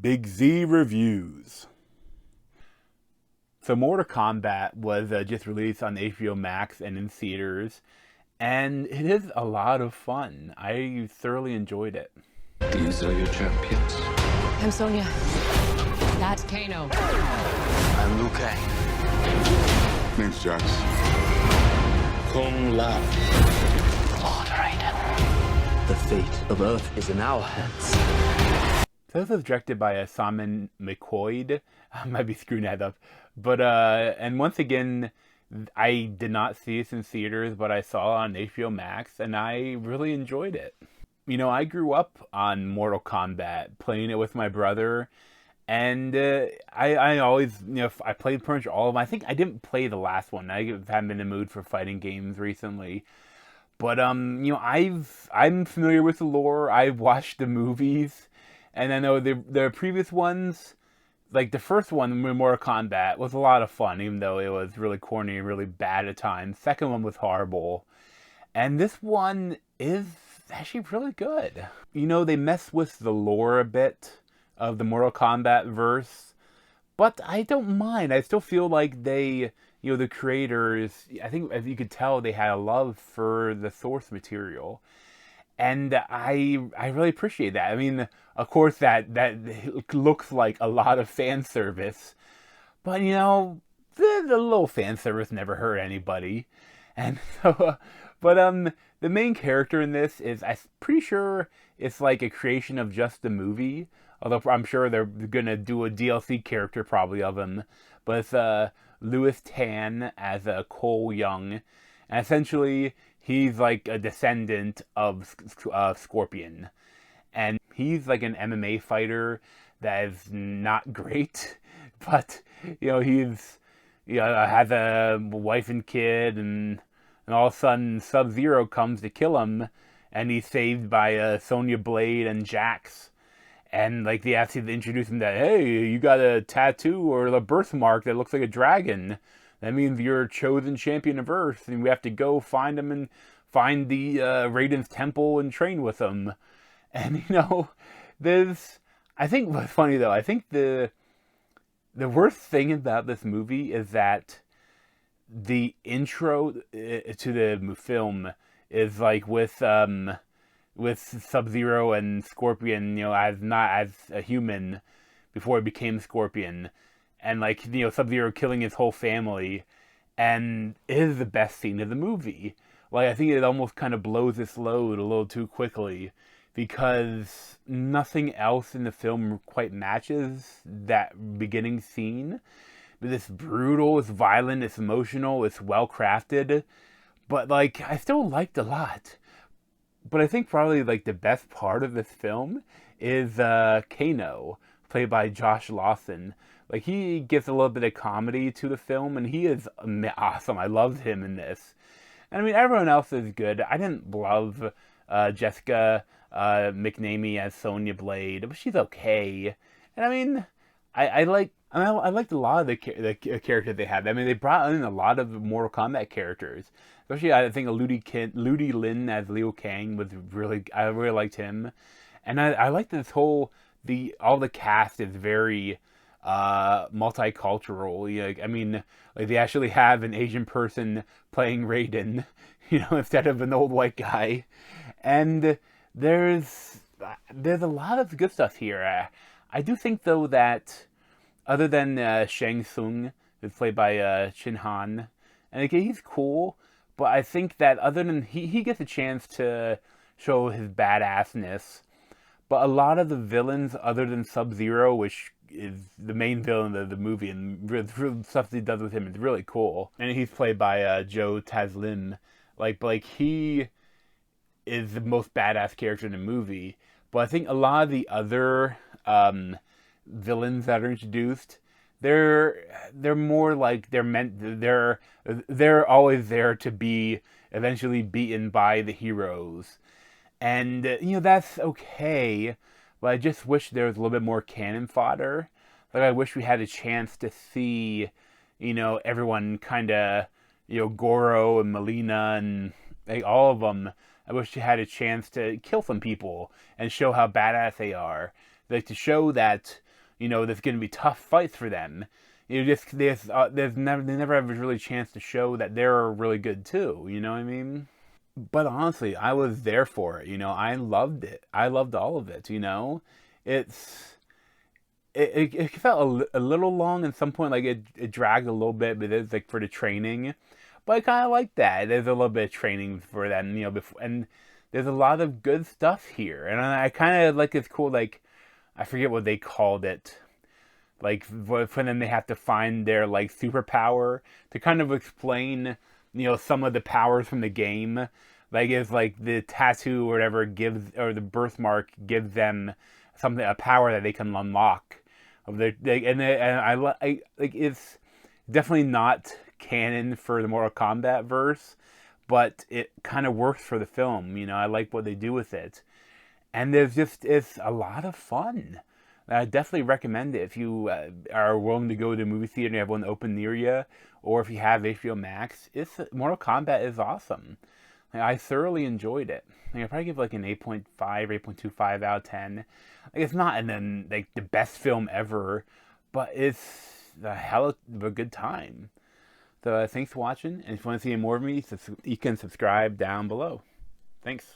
Big Z Reviews. So Mortal Kombat was just released on HBO Max and in theaters, and it is a lot of fun. I thoroughly enjoyed it. These are your champions. I'm Sonya. That's Kano. I'm Liu Kang. Name's Jax. Kung Lao. Lord Raiden. The fate of Earth is in our hands. So this was directed by Simon McQuoid. I might be screwing that up. But, and once again, I did not see this in theaters, but I saw it on HBO Max, and I really enjoyed it. You know, I grew up on Mortal Kombat, playing it with my brother, and I always, you know, I played pretty much all of them. I think I didn't play the last one. I haven't been in the mood for fighting games recently. But, you know, I'm familiar with the lore. I've watched the movies, and I know the previous ones, like the first one, Mortal Kombat, was a lot of fun, even though it was really corny and really bad at times. Second one was horrible. And this one is actually really good. You know, they mess with the lore a bit of the Mortal Kombat verse, but I don't mind. I still feel like they, you know, the creators, I think as you could tell, they had a love for the source material. And I really appreciate that. I mean, of course, that looks like a lot of fan service, but you know, the little fan service never hurt anybody. And so, but the main character in this is, I'm pretty sure it's like a creation of just the movie. Although I'm sure they're gonna do a DLC character probably of him. But it's Louis Tan as Cole Young, and essentially he's like a descendant of Scorpion, and he's like an MMA fighter that is not great, but you know, he's, you know, has a wife and kid, and all of a sudden Sub-Zero comes to kill him, and he's saved by Sonya Blade and Jax. And like they actually introduce him that, hey, you got a tattoo or a birthmark that looks like a dragon. That means you're a chosen champion of Earth, and we have to go find him and find the Raiden's temple and train with him. And you know, I think what's funny though, I think the worst thing about this movie is that the intro to the film is like with Sub-Zero and Scorpion, you know, as not as a human before he became Scorpion, and like, you know, Sub-Zero killing his whole family, and it is the best scene of the movie. Like, I think it almost kind of blows its load a little too quickly, because nothing else in the film quite matches that beginning scene. But it's brutal, it's violent, it's emotional, it's well crafted, but like, I still liked a lot. But I think probably like the best part of this film is Kano, played by Josh Lawson. Like, he gives a little bit of comedy to the film, and he is awesome. I loved him in this. And I mean, everyone else is good. I didn't love Jessica McNamee as Sonya Blade, but she's okay. And I mean, I liked a lot of the characters they had. I mean, they brought in a lot of Mortal Kombat characters. Especially, I think Ludi Lin as Liu Kang was I really liked him. And I like this all the cast is very multicultural. Like, I mean, like they actually have an Asian person playing Raiden, you know, instead of an old white guy. And there's a lot of good stuff here. I do think though that other than Shang Tsung, who's played by Chin Han, and again, he's cool, but I think that other than he gets a chance to show his badassness, but a lot of the villains other than Sub-Zero, which is the main villain of the movie, and the stuff he does with him is really cool. And he's played by Joe Taslim. Like he is the most badass character in the movie. But I think a lot of the other villains that are introduced, they're more like they're always there to be eventually beaten by the heroes. And you know, that's okay, but I just wish there was a little bit more cannon fodder. Like, I wish we had a chance to see, you know, everyone kind of, you know, Goro and Melina and like all of them. I wish you had a chance to kill some people and show how badass they are. Like, to show that you know, there's going to be tough fights for them. You just there's never they never have a really chance to show that they're really good too. You know what I mean? But honestly, I was there for it. You know, I loved it. I loved all of it. You know, it's it felt a little long at some point. Like it dragged a little bit, but it's like for the training. But I kind of like that. There's a little bit of training for them, you know, before, and there's a lot of good stuff here. And I kind of like it's cool. Like I forget what they called it. Like for them, they have to find their like superpower to kind of explain, you know, some of the powers from the game. Like it's like the tattoo or whatever gives, or the birthmark gives them something, a power that they can unlock. Of their, I like it's definitely not canon for the Mortal Kombat verse, but it kind of works for the film. You know, I like what they do with it, and it's a lot of fun. I definitely recommend it if you are willing to go to a movie theater and you have one open near you, or if you have HBO Max. Mortal Kombat is awesome. Like, I thoroughly enjoyed it. Like, I probably give like an 8.5, 8.25 out of 10. Like, it's not like the best film ever, but it's a hell of a good time. So thanks for watching, and if you want to see more of me, you can subscribe down below. Thanks.